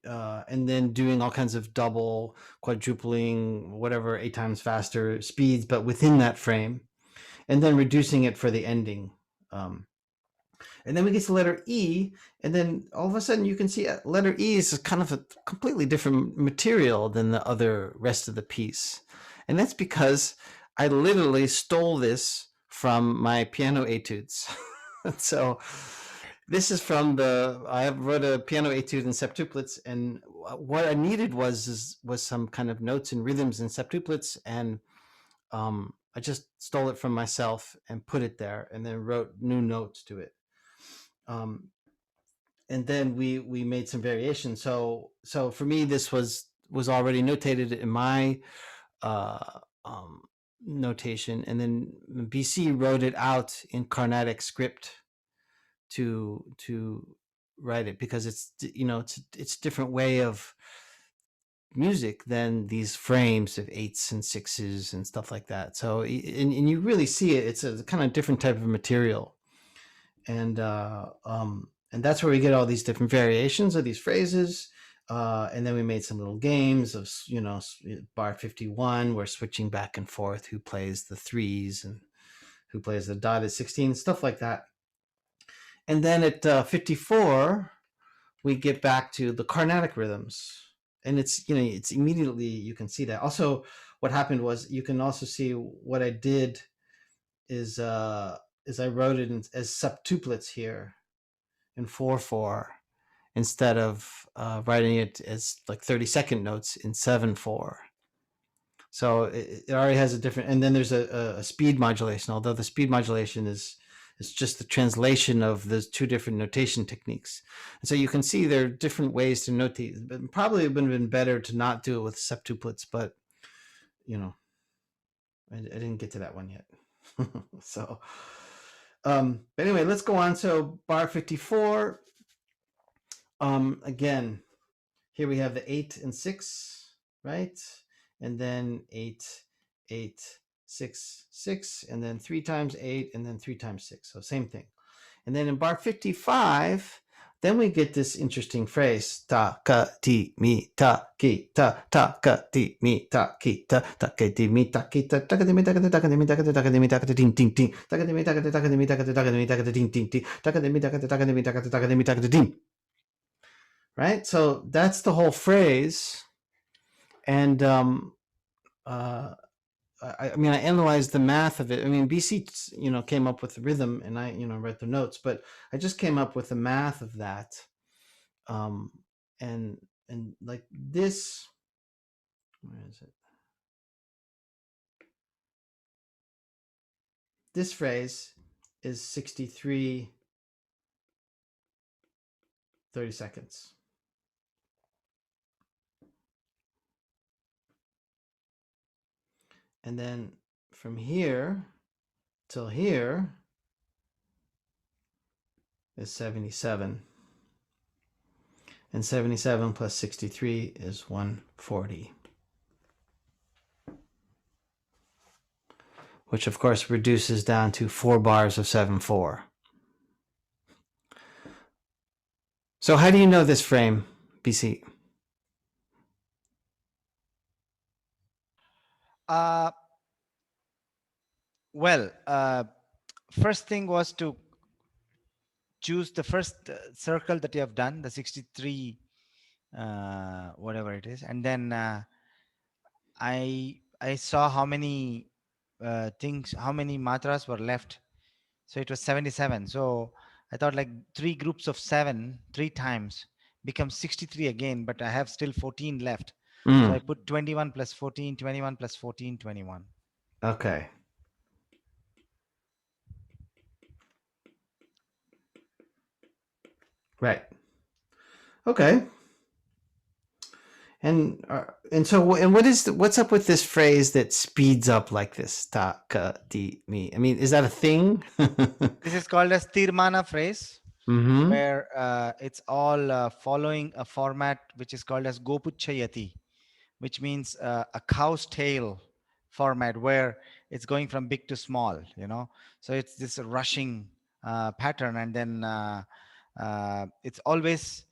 Speaker 1: and then doing all kinds of double, quadrupling, whatever, 8 times faster speeds, but within that frame, and then reducing it for the ending. And then we get to letter E, and then all of a sudden you can see letter E is kind of a completely different material than the other rest of the piece. And that's because I literally stole this from my piano etudes. So this is from I wrote a piano etude in septuplets, and what I needed was some kind of notes and rhythms in septuplets, and I just stole it from myself and put it there, and then wrote new notes to it. And then we made some variations. So for me, this was already notated in my notation, and then BC wrote it out in Carnatic script to write it, because it's it's a different way of music than these frames of 8s and 6s and stuff like that. So and you really see it. It's a kind of different type of material, and that's where we get all these different variations of these phrases. And then we made some little games of, bar 51, we're switching back and forth who plays the 3s and who plays the dotted 16, stuff like that. And then at 54, we get back to the Carnatic rhythms. And it's immediately, you can see that. Also, what happened was, you can also see what I did is I wrote it as septuplets here in 4/4, instead of writing it as like 30-second notes in 7/4. So it already has a different, and then there's a speed modulation, although the speed modulation is just the translation of those two different notation techniques. And so you can see there are different ways to notate. But probably it would have been better to not do it with septuplets, but I didn't get to that one yet. So but anyway, let's go on. So bar 54, again, here we have the 8 and 6, right? And then 8, 8, 6, 6, and then 3 times 8, and then 3 times 6. So same thing. And then in bar 55, then we get this interesting phrase: ta ka ti mi ta ki ta ka ti mi ta ki ta ka ti mi ta ki ta ka ti mi ta ka ti ta ka ti mi ta ka ti ta ka ti mi ta ka ti ding ding ding ta ka ti mi ta ka ti ta ka ti mi ta ka ti ta ka ti mi ta ka ti ding ding ding ta ka ti mi ta ka ti ta ka ti mi ta ka ti ta ka ti mi ta ka ti ding. Right? So that's the whole phrase. And I mean, I analyzed the math of it. I mean, BC, came up with the rhythm, and I, wrote the notes, but I just came up with the math of that. And like this, where is it? this phrase is 63 30 seconds. And then from here till here is 77. And 77 plus 63 is 140. Which of course reduces down to 4 bars of 7/4. So how do you know this frame, BC?
Speaker 5: Well, first thing was to choose the first circle that you have done, the 63, whatever it is, and then I saw how many how many matras were left. So it was 77. So I thought like 3 groups of 7 3 times becomes 63 again, but I have still 14 left. So I put 21 plus 14, 21 plus 14, 21.
Speaker 1: Okay. Right. Okay. And so what's up with this phrase that speeds up like this? Ta ka di mi. I mean, is that a thing?
Speaker 5: This is called as Tirmana phrase,
Speaker 1: Mm-hmm.
Speaker 5: where it's all following a format which is called as Gopuchayati, which means a cow's tail format, where it's going from big to small, so it's this rushing pattern, and then it's always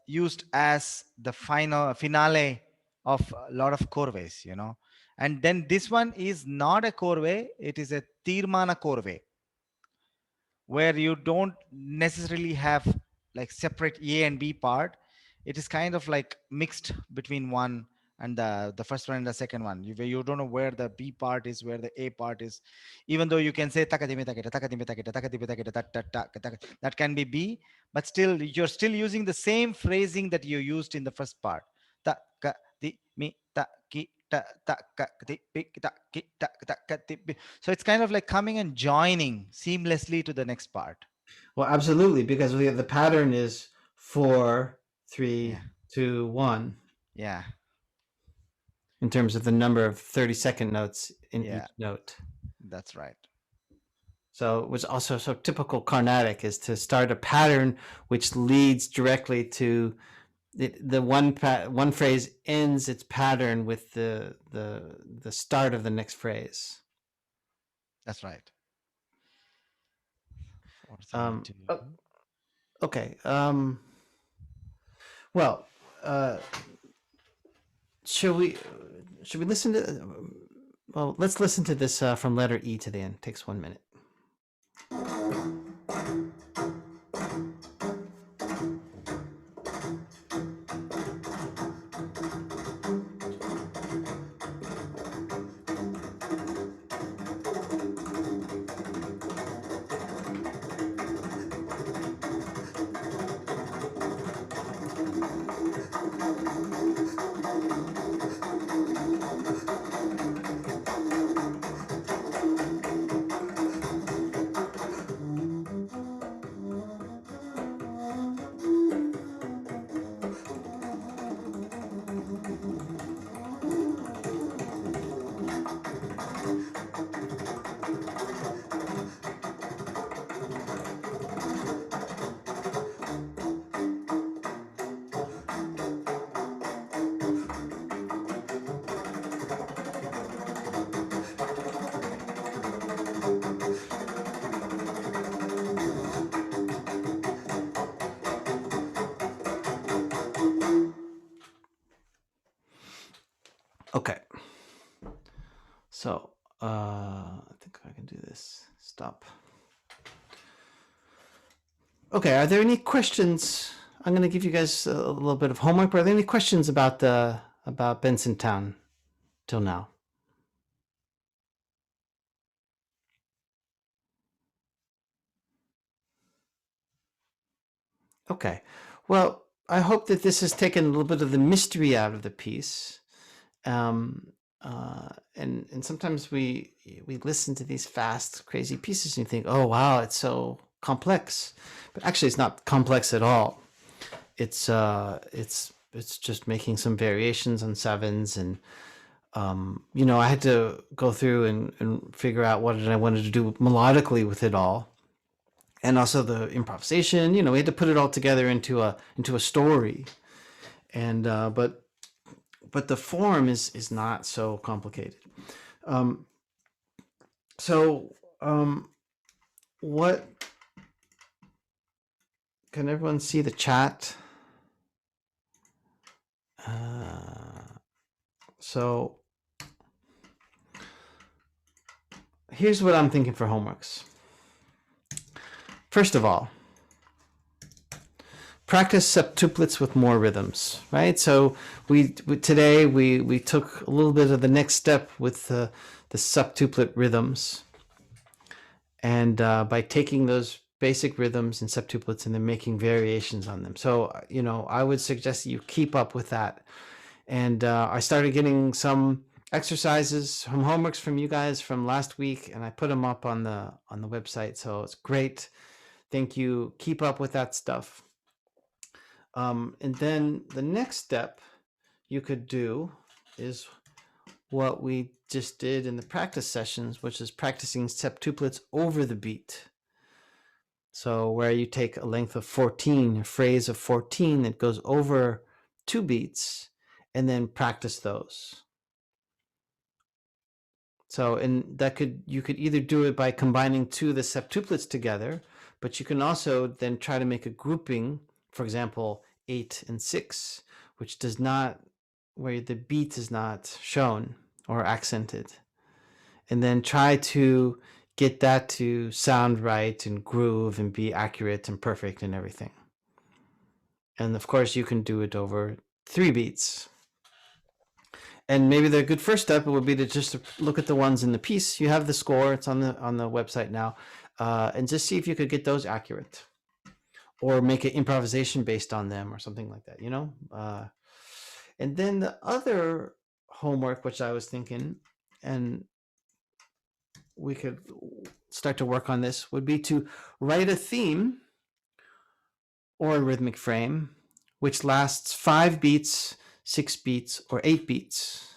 Speaker 5: used as the finale of a lot of korves, and then this one is not a korve, it is a tirmana korve, where you don't necessarily have like separate A and B part. It is kind of like mixed between one and the first one and the second one. You don't know where the B part is, where the A part is, even though you can say takadimi takita, takadimi takita, takadimi takita, that can be B, but still you're still using the same phrasing that you used in the first part. Takadimi takita, so it's kind of like coming and joining seamlessly to the next part.
Speaker 1: Well, absolutely, because the pattern is 4, 3,
Speaker 5: Yeah.
Speaker 1: 2, 1.
Speaker 5: Yeah.
Speaker 1: In terms of the number of 30-second notes in
Speaker 5: Yeah.
Speaker 1: each note.
Speaker 5: That's right.
Speaker 1: So it was also so typical Carnatic is to start a pattern which leads directly to the one phrase ends its pattern with the start of the next phrase.
Speaker 5: That's right. 4, 3, 2.
Speaker 1: Okay. Well, should we listen to? Well, let's listen to this from letter E to the end. Takes 1 minute. Okay. So I think I can do this. Stop. Okay. Are there any questions? I'm going to give you guys a little bit of homework. But are there any questions about Benson Town till now? Okay. Well, I hope that this has taken a little bit of the mystery out of the piece. and sometimes we listen to these fast, crazy pieces and you think, oh wow, it's so complex, but actually it's not complex at all. It's just making some variations on sevens, and I had to go through and figure out what I wanted to do melodically with it all, and also the improvisation. We had to put it all together into a story, and but the form is not so complicated. So what can everyone see the chat? So here's what I'm thinking for homeworks. First of all, practice septuplets with more rhythms, right? So today we took a little bit of the next step with the septuplet rhythms, and by taking those basic rhythms and septuplets and then making variations on them. So I would suggest that you keep up with that. And I started getting some exercises, some homeworks from you guys from last week, and I put them up on the website. So it's great. Thank you. Keep up with that stuff. And then the next step you could do is what we just did in the practice sessions, which is practicing septuplets over the beat. So where you take a length of 14, a phrase of 14 that goes over 2 beats, and then practice those. So, and you could either do it by combining 2 of the septuplets together, but you can also then try to make a grouping, for example, 8 and 6, which does not, where the beat is not shown or accented. And then try to get that to sound right and groove and be accurate and perfect and everything. And of course, you can do it over 3 beats. And maybe the good first step would be to just look at the ones in the piece. You have the score; it's on the website now, and just see if you could get those accurate, or make an improvisation based on them, or something like that. And then the other homework, which I was thinking, and we could start to work on this, would be to write a theme or a rhythmic frame which lasts 5 beats, 6 beats, or 8 beats.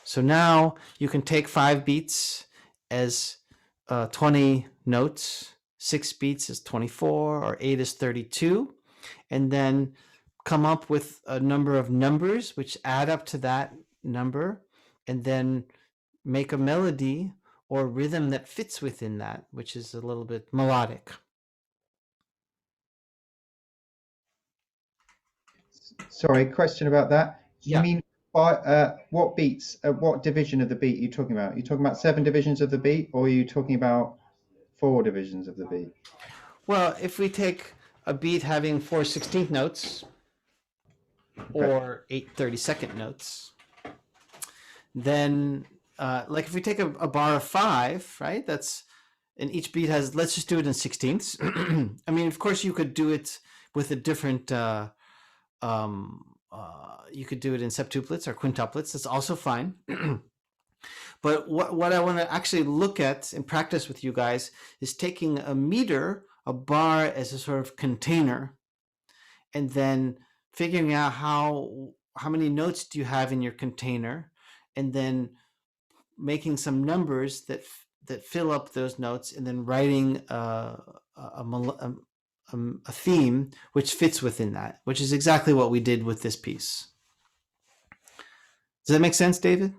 Speaker 1: So now you can take 5 beats as 20 notes, 6 beats is 24, or 8 is 32, and then come up with a number of numbers which add up to that number, and then make a melody or rhythm that fits within that, which is a little bit melodic.
Speaker 4: Sorry, question about that. Do you
Speaker 1: Yeah.
Speaker 4: mean by what beats? What division of the beat are you talking about? Are you talking about 7 divisions of the beat, or are you talking about 4 divisions of the beat?
Speaker 1: Well, if we take a beat having 4 16th notes or 8 32nd notes, then like if we take a bar of 5, right? And each beat has, let's just do it in 16ths. I mean, of course, you could do it with a different. You could do it in septuplets or quintuplets. That's also fine. But what I want to actually look at and practice with you guys is taking a meter, a bar, as a sort of container, and then figuring out how many notes do you have in your container, and then making some numbers that fill up those notes, and then writing a theme which fits within that, which is exactly what we did with this piece. Does that make sense, David?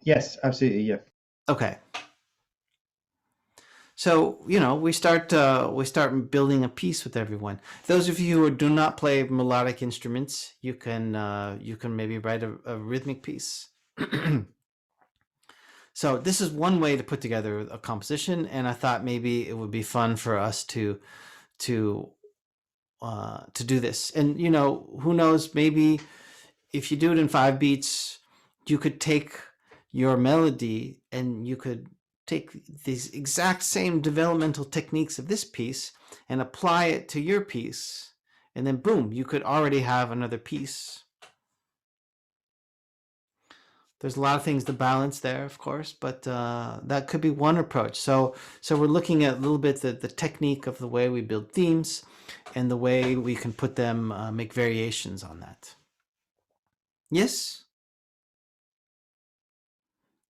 Speaker 4: Yes, absolutely. Yeah.
Speaker 1: Okay. So we start building a piece with everyone. Those of you who do not play melodic instruments, you can maybe write a rhythmic piece. So this is one way to put together a composition, and I thought maybe it would be fun for us to do this. And who knows, maybe if you do it in 5 beats, you could take your melody and you could take these exact same developmental techniques of this piece and apply it to your piece, and then boom, you could already have another piece. There's a lot of things to balance there, of course, but that could be one approach. So we're looking at a little bit the technique of the way we build themes and the way we can put them, make variations on that. Yes?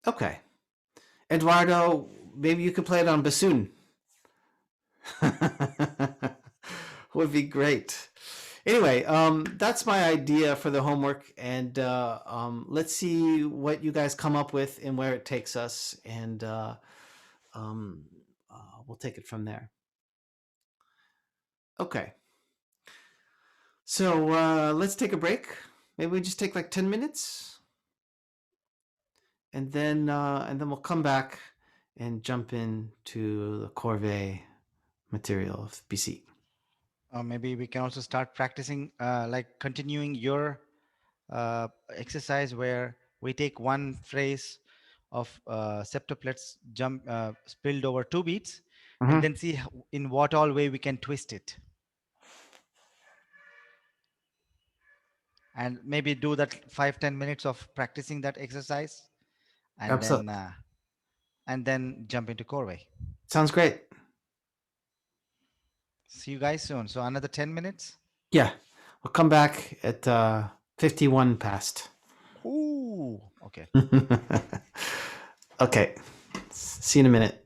Speaker 1: Okay. Eduardo, maybe you could play it on bassoon. Would be great. Anyway, that's my idea for the homework, and let's see what you guys come up with and where it takes us, and we'll take it from there. Okay. So let's take a break. Maybe we just take like 10 minutes, and then we'll come back and jump into the corvée material of BC.
Speaker 5: Maybe we can also start practicing, like continuing your exercise where we take one phrase of septuplets spilled over 2 beats,
Speaker 1: Mhm.
Speaker 5: and then see in what all way we can twist it. And maybe do that 5-10 minutes of practicing that exercise, and
Speaker 1: Absolutely.
Speaker 5: then jump into corvée.
Speaker 1: Sounds great.
Speaker 5: See you guys soon. So another 10 minutes.
Speaker 1: Yeah, we'll come back at 51 past.
Speaker 5: Ooh, okay.
Speaker 1: Okay, see you in a minute.